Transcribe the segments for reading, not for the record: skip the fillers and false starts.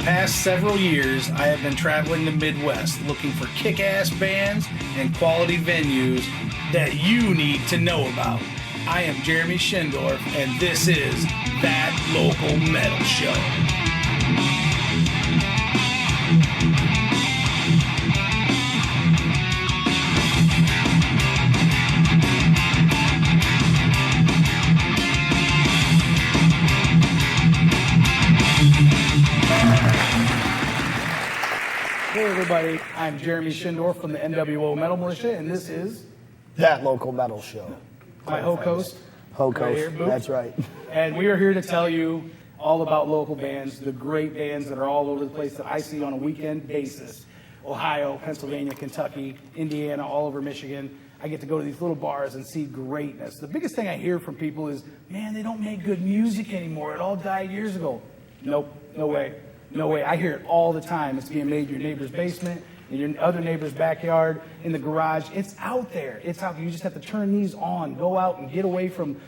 past several years, I have been traveling the Midwest looking for kick-ass bands and quality venues that you need to know about. I am Jeremy Schindorf, and this is That Local Metal Show. Hey everybody, I'm Jeremy Schindorf from the NWO Metal Militia, and this is That Local Metal Show. my co-host. Ho-Coast, here, Boop. that's right. And we are here to tell you all about local bands, the great bands that are all over the place that I see on a weekend basis. Ohio, Pennsylvania, Kentucky, Indiana, all over Michigan. I get to go to these little bars and see greatness. The biggest thing I hear from people is, man, they don't make good music anymore. It all died years ago. Nope, no way. No way. I hear it all the time. It's being made in your neighbor's basement, in your other neighbor's backyard, in the garage. It's out there. It's out there. You just have to turn these on. Go out and get away from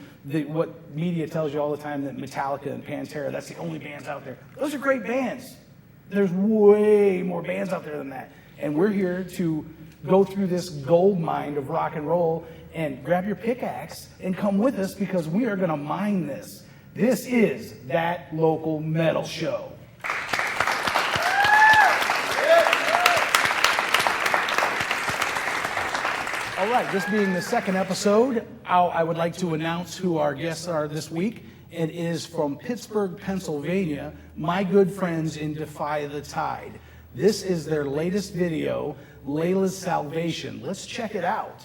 what media tells you all the time, that Metallica and Pantera, that's the only bands out there. Those are great bands. There's way more bands out there than that. And we're here to go through this gold mine of rock and roll, and grab your pickaxe and come with us, because we are going to mine this. This is That Local Metal Show. All right, this being the second episode, I would like to announce who our guests are this week. It is from Pittsburgh, Pennsylvania, my good friends in Defy the Tide. This is their latest video, Layla's Salvation. Let's check it out.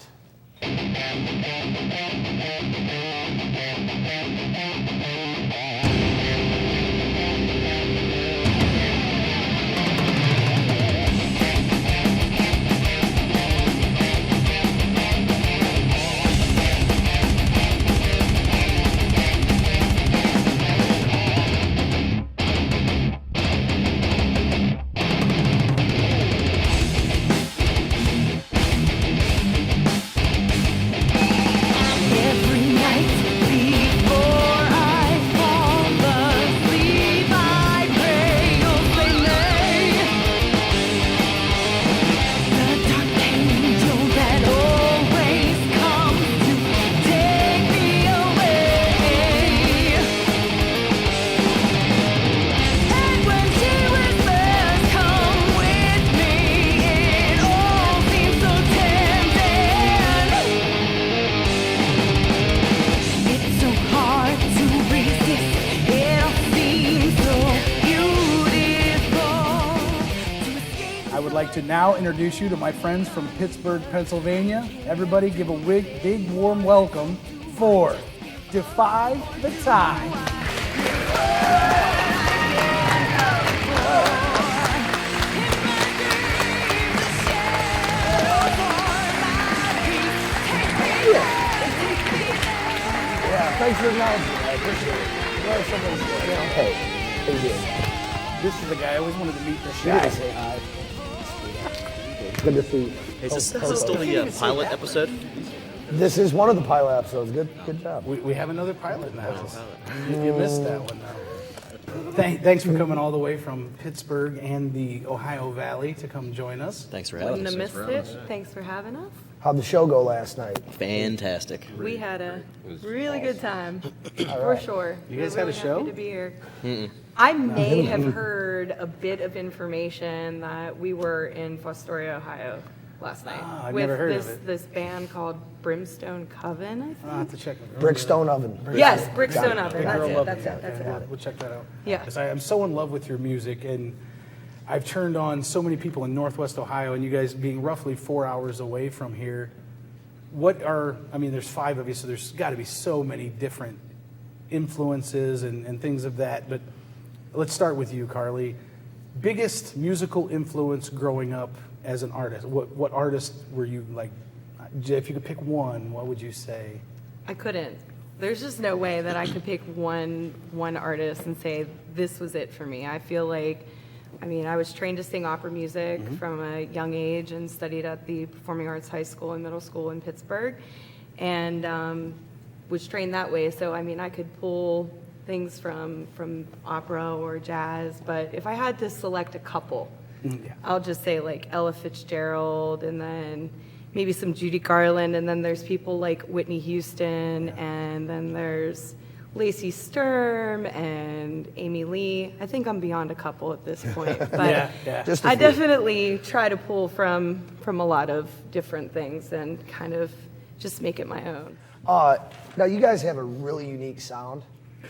To now introduce you to my friends from Pittsburgh, Pennsylvania. Everybody give a big warm welcome for Defy the Tide. Yeah, thanks for acknowledging me. I appreciate it. Hey, how you doing? This is the guy I always wanted to meet. Say hi. Good to see you. Hey, is this still the pilot episode? This is one of the pilot episodes. Good job. We have another pilot in the house. You missed that one, though. Thanks for coming all the way from Pittsburgh and the Ohio Valley to come join us. Thanks for having us. Wouldn't have missed it. Thanks for having us. How'd the show go last night? Fantastic. We had a really good time, for sure. You guys We're had a really show? happy to be here. I may have heard a bit of information that we were in Fostoria, Ohio last night I've with never heard of it. this band called Brimstone Coven, I think. I'll have to check it. Brickstone Oven. Yes, Brickstone Got Oven. Big Girl Love That's It. it. That's Yeah, it. we'll check that out. Yeah. 'Cause I'm so in love with your music, and I've turned on so many people in Northwest Ohio, and you guys being roughly 4 hours away from here. There's 5 of you, so there's got to be so many different influences and things of that. But let's start with you, Carly. Biggest musical influence growing up as an artist? What artist were you like? If you could pick one, what would you say? I couldn't. There's just no way that I could pick one artist and say this was it for me. I feel like, I was trained to sing opera music from a young age and studied at the Performing Arts High School and Middle School in Pittsburgh, and was trained that way. So I could pull things from opera or jazz, but if I had to select a couple, I'll just say like Ella Fitzgerald, and then maybe some Judy Garland, and then there's people like Whitney Houston, and then there's Lacey Sturm and Amy Lee. I think I'm beyond a couple at this point, but Just a I few. definitely try to pull from a lot of different things and kind of just make it my own. Now, you guys have a really unique sound.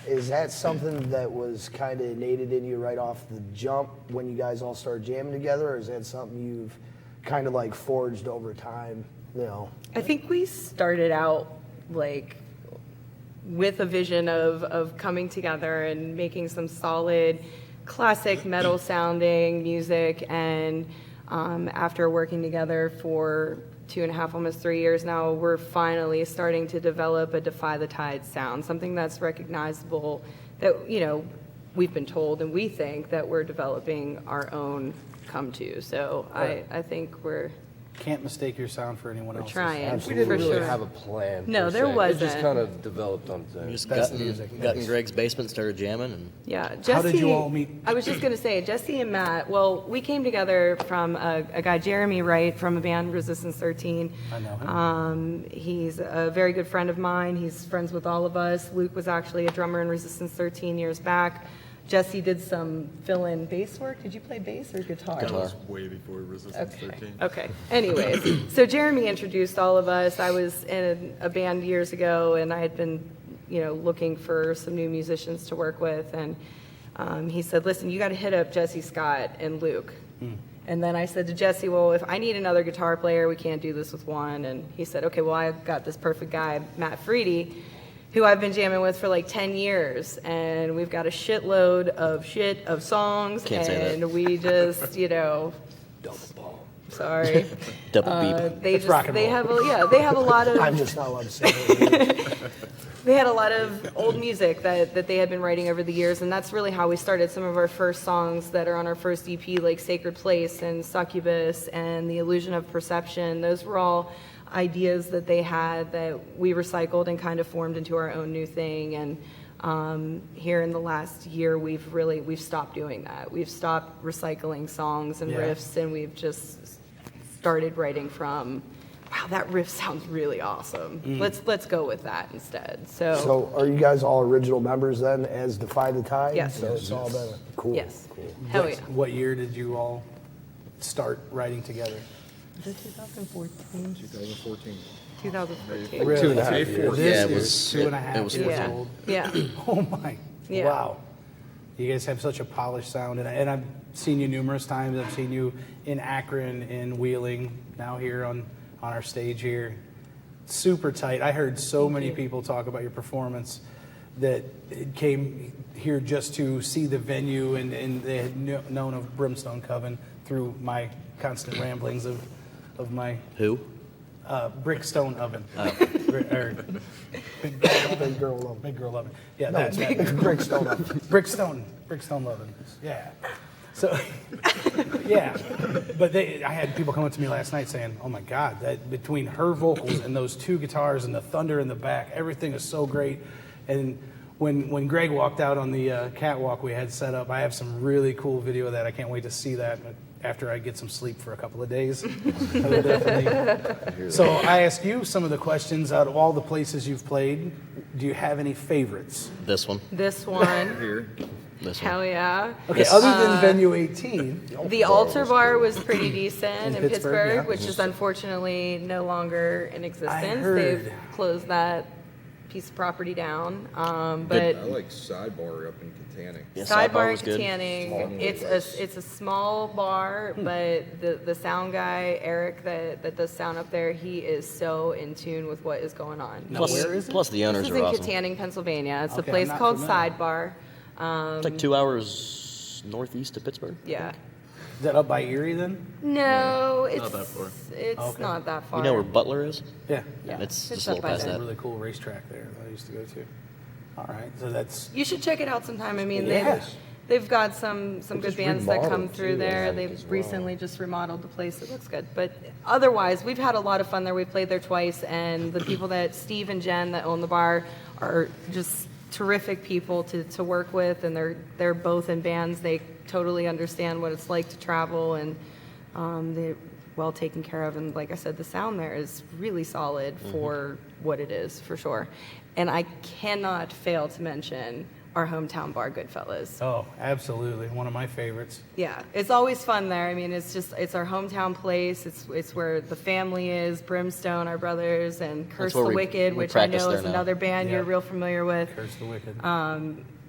Is that something that was kind of innate in you right off the jump when you guys all started jamming together, or is that something you've kind of like forged over time, you know? I think we started out like with a vision of coming together and making some solid classic metal sounding music, and after working together for 2.5, almost 3 years now, we're finally starting to develop a Defy the Tide sound, something that's recognizable, that, you know, we've been told and we think that we're developing our own come to. So I think we're Can't mistake your sound for anyone else's. trying, Absolutely. We didn't for really sure. have a plan. No, per there se. It wasn't. just kind of developed on its own. Just That's got, the music. got in Greg's basement, started jamming, and Yeah, Jesse. How did you all meet? I was just going to say, Jesse and Matt, well, we came together from a guy, Jeremy Wright, from a band, Resistance 13. I know him. He's a very good friend of mine. He's friends with all of us. Luke was actually a drummer in Resistance 13 years back. Jesse did some fill-in bass work. Did you play bass or guitar? Guitar. was way before Resistance 13. Okay. Anyways, so Jeremy introduced all of us. I was in a band years ago, and I had been, you know, looking for some new musicians to work with. And he said, "Listen, you got to hit up Jesse Scott and Luke." And then I said to Jesse, "Well, if I need another guitar player, we can't do this with one." And he said, "Okay, well, I've got this perfect guy, Matt Freedy, who I've been jamming with for like 10 years, and we've got a shitload of songs, Can't say that. and we just, you know, sorry, double beep. they It's rock just and they roll. have a lot I'm of just not allowed to say it. they had a lot of old music that they had been writing over the years, and that's really how we started some of our first songs that are on our first EP, like Sacred Place and Succubus and The Illusion of Perception. Those were all ideas that they had that we recycled and kind of formed into our own new thing. And here in the last year, we've stopped doing that. We've stopped recycling songs and Yeah. riffs, and we've just started writing from, wow, that riff sounds really awesome. Let's go with that instead. So are you guys all original members then as Defy the Tide? Yes. So it's all been cool. Yes. Cool. Hell yeah. What year did you all start writing together? Is it 2014? 2014. 2014. Really? 2.5 years. This Yeah, it is was- 2.5 it was years Yeah. old. Yeah. Oh my! Yeah. Wow. You guys have such a polished sound, and I've seen you numerous times. I've seen you in Akron, in Wheeling, now here on our stage here. Super tight. I heard so many people talk about your performance that came here just to see the venue, and they had known of Brimstone Coven through my constant ramblings of my Who? Brickstone Oven. Or Big Big girl love. Big Girl Oven. Yeah, No, that's it's Brickstone up. Brickstone Oven. Yeah. So, yeah. But I had people come up to me last night saying, "Oh my God, that between her vocals and those two guitars and the thunder in the back, everything is so great." And when Greg walked out on the catwalk we had set up, I have some really cool video of that. I can't wait to see that after I get some sleep for a couple of days. I will definitely. So I ask you some of the questions out of all the places you've played. Do you have any favorites? This one. This one. Here. This one. Hell yeah. Okay, other than Venue 18. The Altar Bar was pretty decent in Pittsburgh, Pittsburgh, yeah. which is unfortunately no longer in existence. heard. They've closed that piece of property down. I But like Sidebar up in Katanning. Yeah, Sidebar in was good. Katanning, it's a small bar, but the sound guy, Eric, that does sound up there, he is so in tune with what is going on. Plus, where is it? plus the owners This is are in awesome. Katanning, Pennsylvania. It's Okay, a place I'm not called familiar. Sidebar. It's like 2 hours northeast of Pittsburgh. Yeah. Is that up by Erie then? No, it's Not that far. It's Okay. not that far. You know where Butler is? Yeah. Yeah, It's it's just a up little by past there. that. Really cool racetrack there that I used to go to. All right, so that's You should check it out sometime. I mean, Yeah. they've got some good just bands that come remodeled, through too, there. I think, They've as well. recently just remodeled the place. It looks good. But otherwise, we've had a lot of fun there. We've played there twice, and the people Steve and Jen that own the bar are just terrific people to work with, and they're both in bands. They totally understand what it's like to travel, and they're well taken care of. And like I said, the sound there is really solid for what it is, for sure. And I cannot fail to mention our hometown bar, Goodfellas. Oh, absolutely. One of my favorites. Yeah, it's always fun there. I mean, it's our hometown place. It's where the family is, Brimstone, our brothers, and Curse the where we Wicked, which I practice know there is now. another band Yeah. you're real familiar with. Curse the Wicked.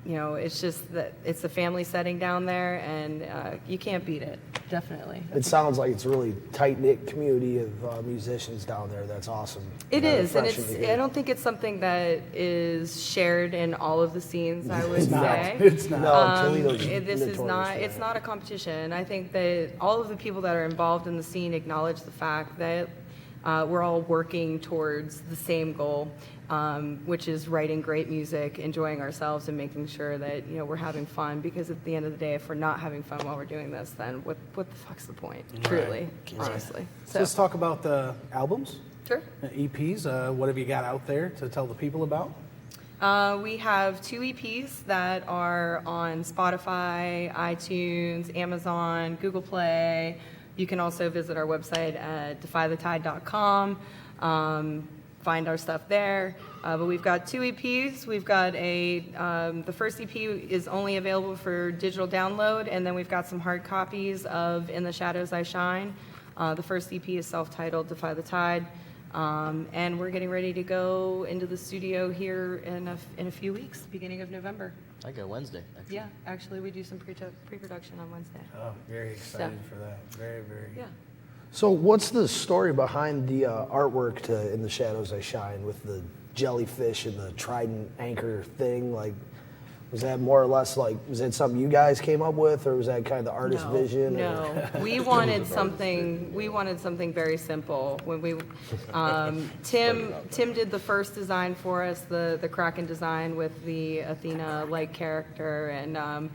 You know, it's just that it's a family setting down there, and you can't beat it, definitely. It sounds like it's a really tight-knit community of musicians down there. That's awesome. It is, and refreshing to hear. I don't think it's something that is shared in all of the scenes, I would It's not. say. It's not. No, Toledo's This is notorious not, for it's that. not a competition. I think that all of the people that are involved in the scene acknowledge the fact that we're all working towards the same goal, which is writing great music, enjoying ourselves, and making sure that, you know, we're having fun. Because at the end of the day, if we're not having fun while we're doing this, then what the fuck's the point? Truly, honestly. So let's talk about the albums, Sure. EPs. What have you got out there to tell the people about? We have 2 EPs that are on Spotify, iTunes, Amazon, Google Play. You can also visit our website at defythetide.com, find our stuff there. But we've got 2 EPs. We've got the first EP is only available for digital download, and then we've got some hard copies of In the Shadows I Shine. The first EP is self-titled Defy the Tide. And we're getting ready to go into the studio here in a few weeks, beginning of November. I go Wednesday, actually. Yeah, actually, we do some pre-production on Wednesday. Oh, very excited for that. Very, very. Yeah. So what's the story behind the artwork to In the Shadows I Shine with the jellyfish and the trident anchor thing? Like, was that more or less like, was that something you guys came up with, or was that kind of the artist vision? or- No, we wanted something. We wanted something very simple. When we, Tim did the first design for us, the Kraken design with the Athena-like character, and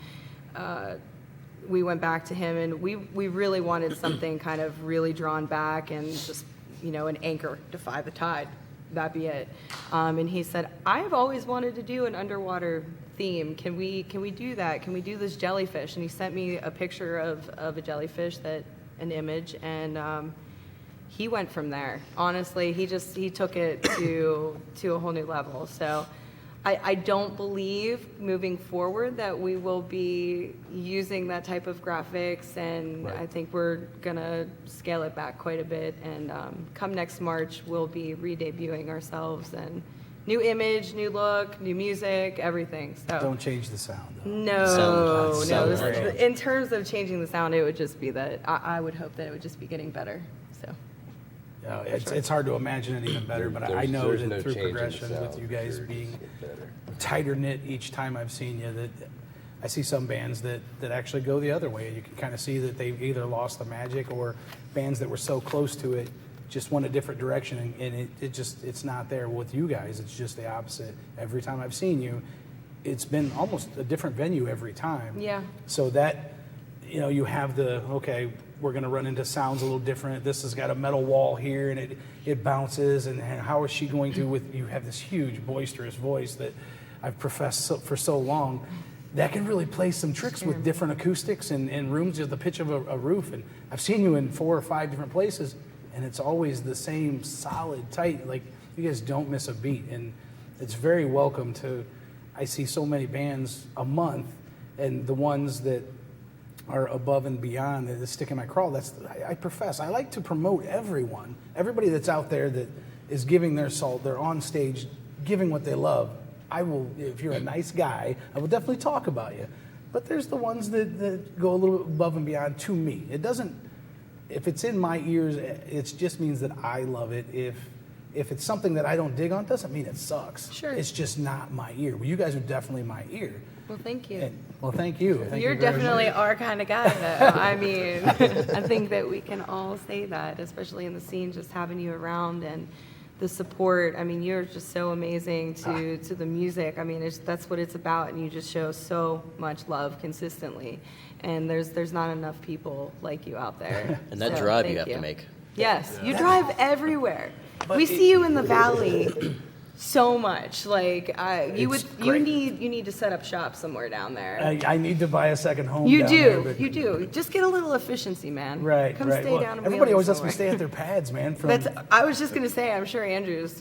we went back to him, and we really wanted something kind of really drawn back and just, you know, an anchor, defy the tide. That'd be it. And he said, I've always wanted to do an underwater theme. Can we do that? Can we do this jellyfish? And he sent me a picture of a jellyfish, an image, and he went from there. Honestly, he took it to a whole new level. So I don't believe moving forward that we will be using that type of graphics, and I think we're gonna scale it back quite a bit. And come next March, we'll be re-debuting ourselves, and new image, new look, new music, everything. So Don't change the sound, though. no. Sound great. In terms of changing the sound, it would just be that I would hope that it would just be getting better. So It's hard to imagine it even better, but I know There's that no through change in the progression with sound. you guys Sure, being just get better. tighter knit each time I've seen you, that I see some bands that actually go the other way. You can kind of see that they've either lost the magic, or bands that were so close to it just went a different direction, and it's not there. With you guys, it's just the opposite. Every time I've seen you, it's been almost a different venue every time. Yeah. So that, you know, you have okay, we're going to run into sounds a little different. This has got a metal wall here, and it bounces. And how is she going to, you have this huge, boisterous voice that I've professed for so long, that can really play some tricks with different acoustics and rooms at the pitch of a roof. And I've seen you in 4 or 5 different places, and it's always the same solid, tight, like you guys don't miss a beat. And it's very welcome to, I see so many bands a month, and the ones that are above and beyond that stick in my craw. I profess. I like to promote everyone, everybody that's out there that is giving their salt. They're on stage, giving what they love. I will, if you're a nice guy, I will definitely talk about you. But there's the ones that go a little bit above and beyond to me. It doesn't. If it's in my ears, it just means that I love it. If it's something that I don't dig on, doesn't mean it sucks. Sure. It's just not my ear. Well, you guys are definitely my ear. well, thank you. Well, thank you. Thank You're you very definitely much. our kind of guy, though. I mean, I think that we can all say that, especially in the scene, just having you around and the support. I mean, you're just so amazing to the music. I mean, that's what it's about, and you just show so much love consistently. And there's not enough people like you out there. And that So, drive you thank have to make. Yes, you drive everywhere. We see you in the valley so much. Like you great. need to set up shop somewhere down there. I need to buy a second home. You down do, there, but- you do. Just get a little efficiency, man. Right, Come right. stay Well, down in everybody Wheeling always lets me somewhere. stay at their pads, man. From I was just gonna say, I'm sure Andrew's.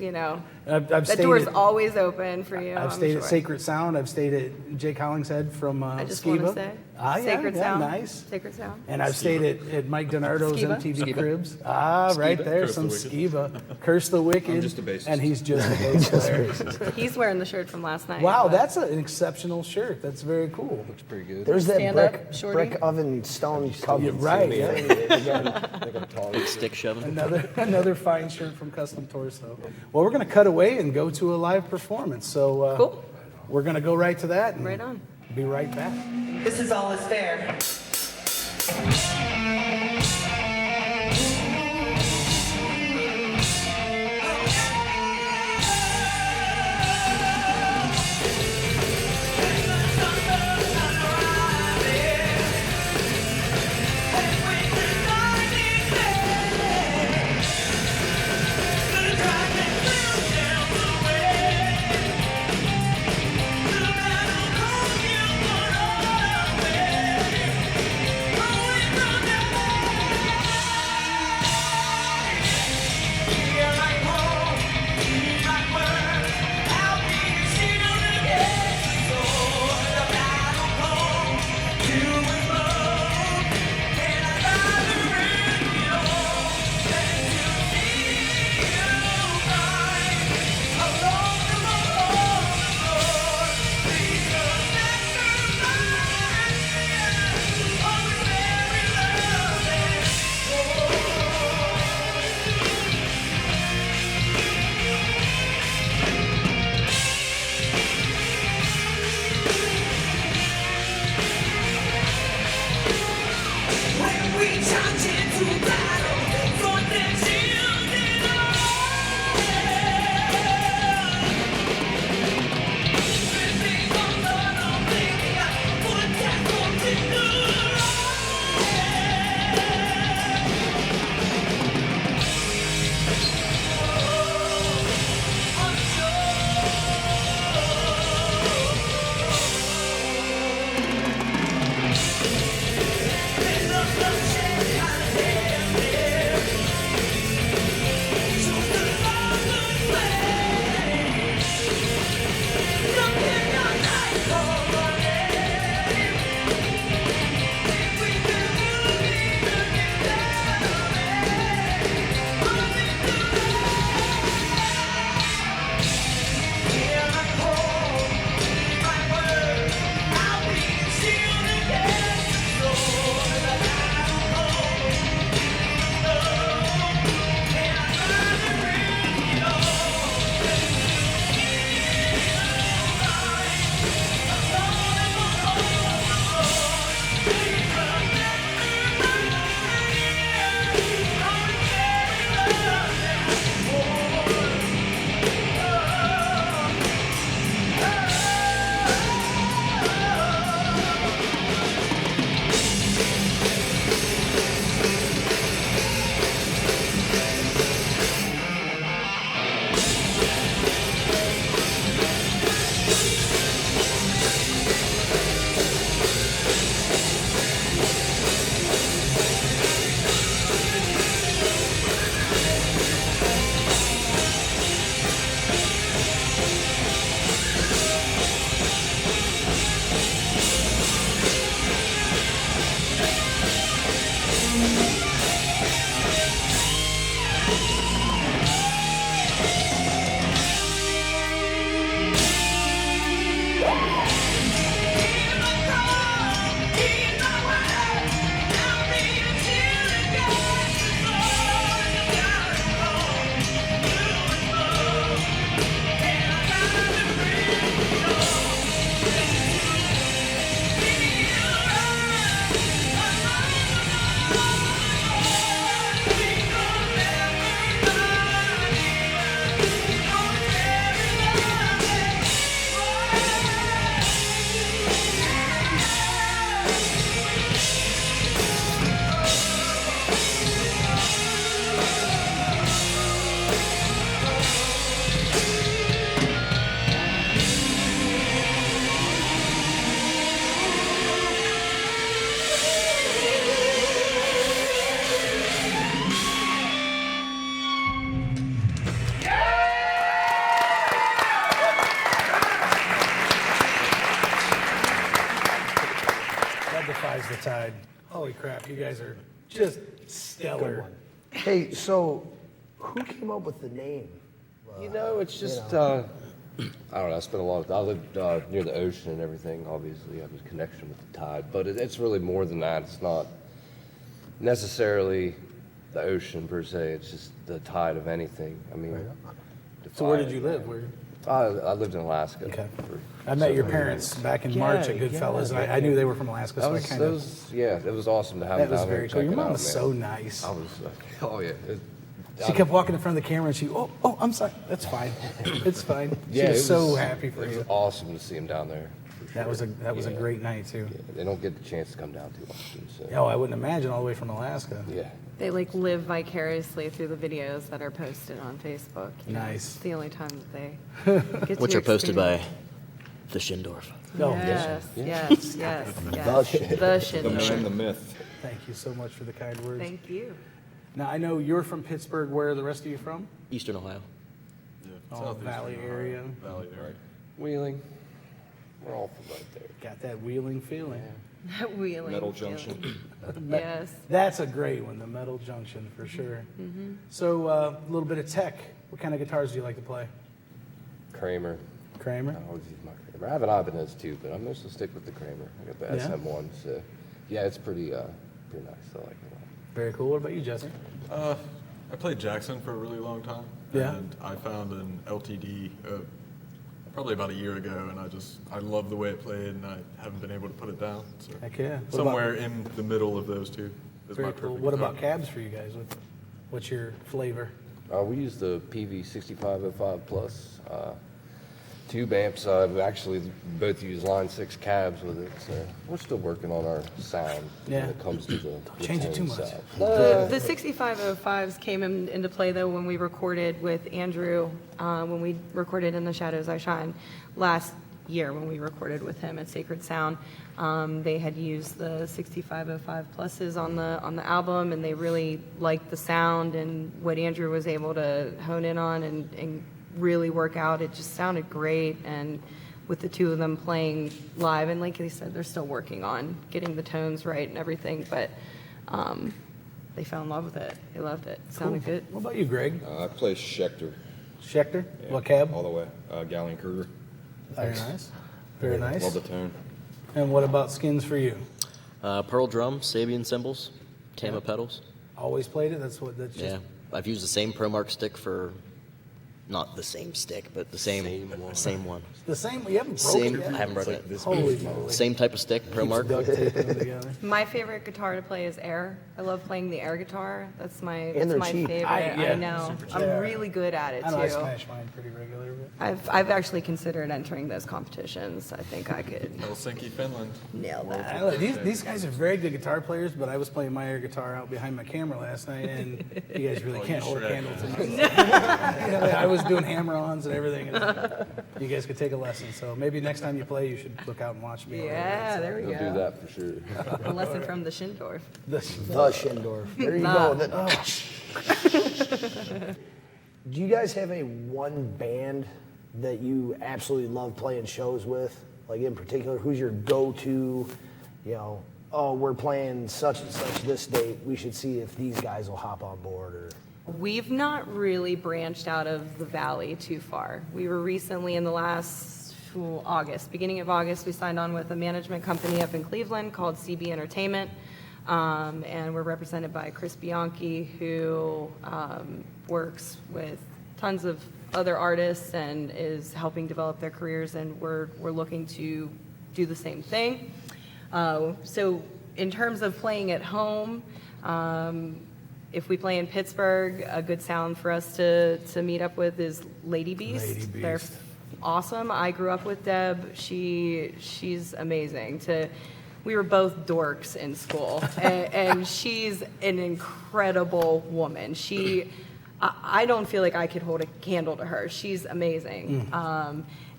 I've That stayed door's at, always open for you. I've I'm stayed sure. at Sacred Sound. I've stayed at Jake Hollingshead from I just Skiba. want to say, Ah, yeah, Sacred yeah, Sound. nice. Sacred Sound. And I've stayed at Mike DiNardo's Skiba. MTV Cribs. Ah, right there, Curse some the Skiba. Curse the Wicked. I'm just a bassist. And he's just a bass player. He's wearing the shirt from last night. Wow, but- that's an exceptional shirt. That's very cool. Looks pretty good. There's that Stand up, shorty. brick oven stone cover. You're right, yeah. Again, I think I'm tall. Big stick shoving. Another fine shirt from Custom Torso. Well, we're going to cut away and go to a live performance. So Cool. we're going to go right to that. And Right on. Be right back. This is all is fair. Away from Defy's the Tide. Holy crap, you guys are just stellar. Hey, so who came up with the name? It's just, I don't know, I spent a lot of, I lived near the ocean and everything, obviously, I have a connection with the tide, but it's really more than that. It's not necessarily the ocean per se, it's just the tide of anything. I mean, So where did Defy, you live? Where? I lived in Alaska. Okay. for I met your several parents back in March at Goodfellas, and I knew they were from Alaska, That so I was, kind of. it was awesome to have That them was down there very and cool. check Your it mom out, was man. so nice. I was, oh yeah. She kept walking in front of the camera, and she, oh, I'm sorry. That's fine. It's fine. She Yeah, was it so happy for It was you. awesome to see him down there. for That was sure. a great night too. Yeah, they don't get the chance to come down too often. So. Oh, I wouldn't imagine all the way from Alaska. Yeah. They like live vicariously through the videos that are posted on Facebook. you know. Nice. It's the only time that they get Which to are posted by experience. the Schindorf. Oh, Yes, yeah. yes, yes, The yes. Schindler. The The Schindler. man, the myth. Thank you so much for the kind words. Thank you. Now, I know you're from Pittsburgh. Where are the rest of you from? Eastern Ohio. Oh, Valley area. Valley area. Wheeling. We're all from right there. Got that wheeling feeling. That wheeling. Metal feeling. Junction. Yes. That's a great one, the Metal Junction, for sure. Mm-hmm. So, a little bit of tech. What kind of guitars do you like to play? Kramer. Kramer? I always use my Kramer. I have an Ibanez too, but I'm mostly stick with the Kramer. I got the Yeah? SM1, so yeah, it's pretty nice. I like it a lot. Very cool. What about you, Jesse? I played Jackson for a really long time. Yeah. And I found an LTD probably about a year ago, and I love the way it played, and I haven't been able to put it down. So Heck yeah. What somewhere in the middle of those two is my Very perfect cool. What guitar. about cabs for you guys? What's your flavor? We use the PV 6505 Plus tube amps. I've actually both use Line 6 cabs with it, so we're still working on our sound Yeah. when it comes to the change it tone too much. side. The 6505s came into play though when we recorded with Andrew, when we recorded In the Shadows I Shine last year when we recorded with him at Sacred Sound. They had used the 6505 pluses on the album, and they really liked the sound and what Andrew was able to hone in on and really work out. It just sounded great, and with the two of them playing live, and like they said, they're still working on getting the tones right and everything, but they fell in love with it. They loved it. It sounded good. What about you, Greg? I play Schecter. Schecter? Yeah, What cab? All the way. Galleon Kruger. Very nice. Very nice. Love the tone. And what about skins for you? Pearl drum, Sabian cymbals, Tama pedals. Always played it? That's just Yeah. I've used the same ProMark stick for, not the same stick, but the same one. the same. You haven't broken Same, it I yet? haven't broken it. Holy moly. Same type of stick, ProMark. Duct taping them together. My favorite guitar to play is air. I love playing the air guitar. That's my, And they're my cheap. favorite. Yeah. I know. Super cheap. I'm really good at it I know I too. smash mine pretty regular. But I've actually considered entering those competitions. I think I could Helsinki, Finland. nail that. I like- these guys are very good guitar players, but I was playing my air guitar out behind my camera last night, and you guys really can't hold a candle to me. I was doing hammer-ons and everything. And you guys could take a lesson. So maybe next time you play, you should look out and watch me. Yeah, there we We'll do go. that for sure. A lesson from the Schindorf. The Schindorf. There you go. Do you guys have a one band that you absolutely love playing shows with? Like in particular, who's your go-to, oh, we're playing such and such this date, we should see if these guys will hop on board, or... We've not really branched out of the valley too far. We were recently in the last beginning of August, we signed on with a management company up in Cleveland called CB Entertainment. And we're represented by Chris Bianchi, who works with tons of other artists and is helping develop their careers, and we're looking to do the same thing. So in terms of playing at home, if we play in Pittsburgh, a good sound for us to meet up with is Lady Beast. Lady Beast. They're awesome. I grew up with Deb. She's amazing. We were both dorks in school, and she's an incredible woman. I don't feel like I could hold a candle to her. She's amazing.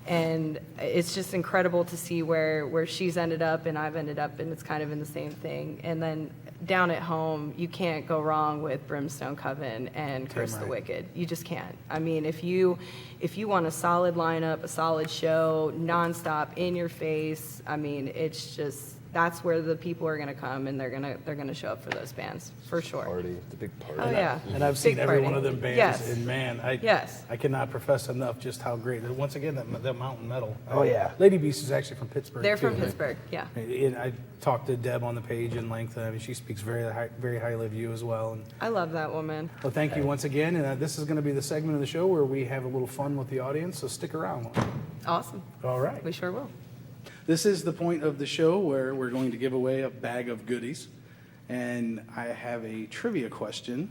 And it's just incredible to see where she's ended up and I've ended up, and it's kind of in the same thing. And then down at home, you can't go wrong with Brimstone Coven and Curse the Wicked. You just can't. I mean, if you want a solid lineup, a solid show, nonstop, in your face, I mean, it's just that's where the people are gonna come, and they're gonna show up for those bands for sure. Party, the big party. Oh yeah. And I've Big seen every party. one of them bands, Yes. and man, Yes. I cannot profess enough just how great. Once again, that mountain metal. Oh, yeah. Lady Beast is actually from Pittsburgh. They're too, from right? Pittsburgh. Yeah. And I talked to Deb on the page in length. I mean, she speaks very highly of you as well. And I love that woman. well, thank you once again. And this is going to be the segment of the show where we have a little fun with the audience. So stick around. Awesome. All right. We sure will. This is the point of the show where we're going to give away a bag of goodies. And I have a trivia question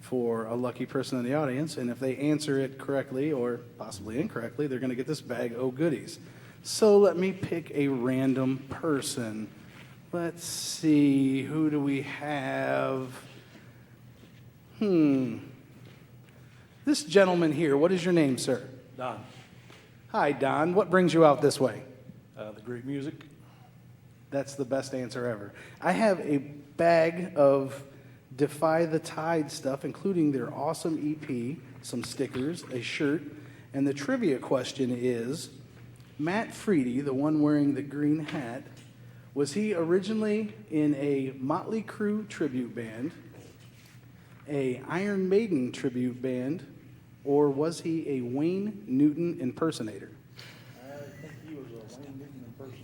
for a lucky person in the audience. And if they answer it correctly or possibly incorrectly, they're going to get this bag of goodies. So let me pick a random person. Let's see, who do we have? This gentleman here, what is your name, sir? Don, Hi, Don. What brings you out this way? the great music. That's the best answer ever. I have a bag of Defy the Tide stuff, including their awesome EP, some stickers, a shirt, and the trivia question is, Matt Freedy, the one wearing the green hat, was he originally in a Motley Crue tribute band, a Iron Maiden tribute band, or was he a Wayne Newton impersonator?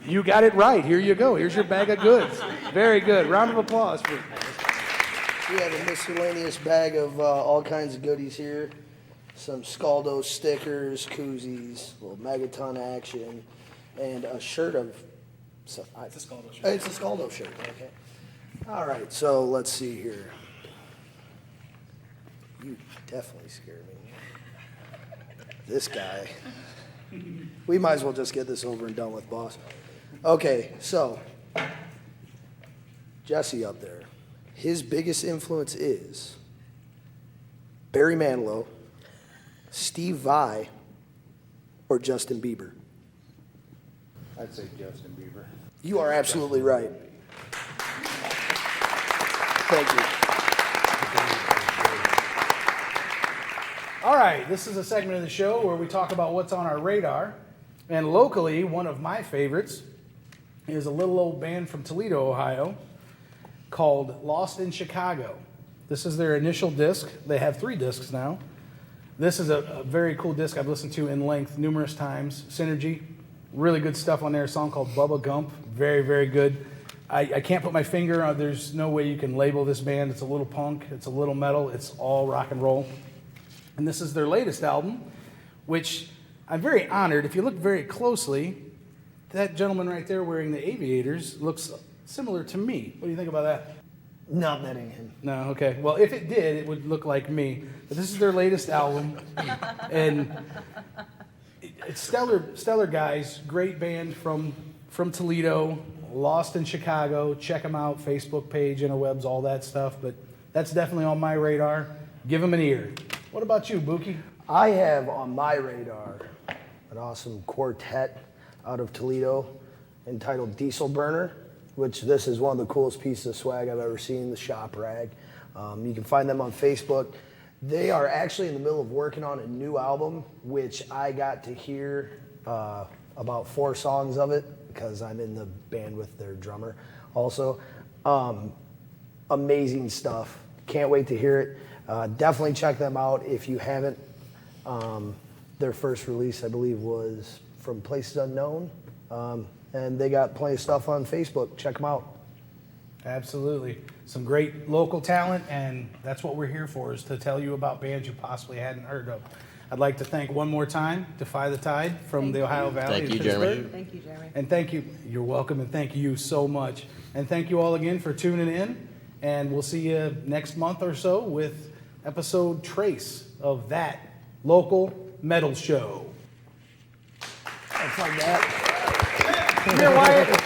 You got it right. Here you go. Here's your bag of goods. Very good. Round of applause for We have a miscellaneous bag of all kinds of goodies here. Some Scaldo stickers, koozies, a little Megaton action, and a shirt of... it's a Scaldo shirt. It's a Scaldo shirt, okay. All right, so let's see here. You definitely scared me. This guy. We might as well just get this over and done with, boss. Okay, so Jesse up there. His biggest influence is Barry Manilow, Steve Vai, or Justin Bieber. I'd say Justin Bieber. You are absolutely right. Thank you. All right, this is a segment of the show where we talk about what's on our radar. And locally, one of my favorites is a little old band from Toledo, Ohio, called Lost in Chicago. This is their initial disc. They have 3 discs now. This is a very cool disc I've listened to in length numerous times. Synergy, really good stuff on there. A song called Bubba Gump, very, very good. I can't put my finger on, there's no way you can label this band. It's a little punk, it's a little metal, it's all rock and roll. And this is their latest album, which I'm very honored. If you look very closely, that gentleman right there wearing the aviators looks similar to me. What do you think about that? No, that ain't him. No, okay. Well, if it did, it would look like me. But this is their latest album, and it's stellar guys. Great band from Toledo, Lost in Chicago. Check them out, Facebook page, interwebs, all that stuff. But that's definitely on my radar. Give them an ear. What about you, Buki? I have on my radar an awesome quartet out of Toledo entitled Diesel Burner, which this is one of the coolest pieces of swag I've ever seen, the shop rag. You can find them on Facebook. They are actually in the middle of working on a new album, which I got to hear about 4 songs of it because I'm in the band with their drummer also. Amazing stuff. Can't wait to hear it. Definitely check them out if you haven't. Their first release, I believe, was From Places Unknown. And they got plenty of stuff on Facebook. Check them out. Absolutely. Some great local talent, and that's what we're here for, is to tell you about bands you possibly hadn't heard of. I'd like to thank one more time Defy the Tide from the Ohio Valley. Thank you, in Jeremy. Pittsburgh. Thank you, Jeremy. And thank you. You're welcome, and thank you so much. And thank you all again for tuning in, and we'll see you next month or so with episode trace of that local metal show. It's like that. Come here, Wyatt.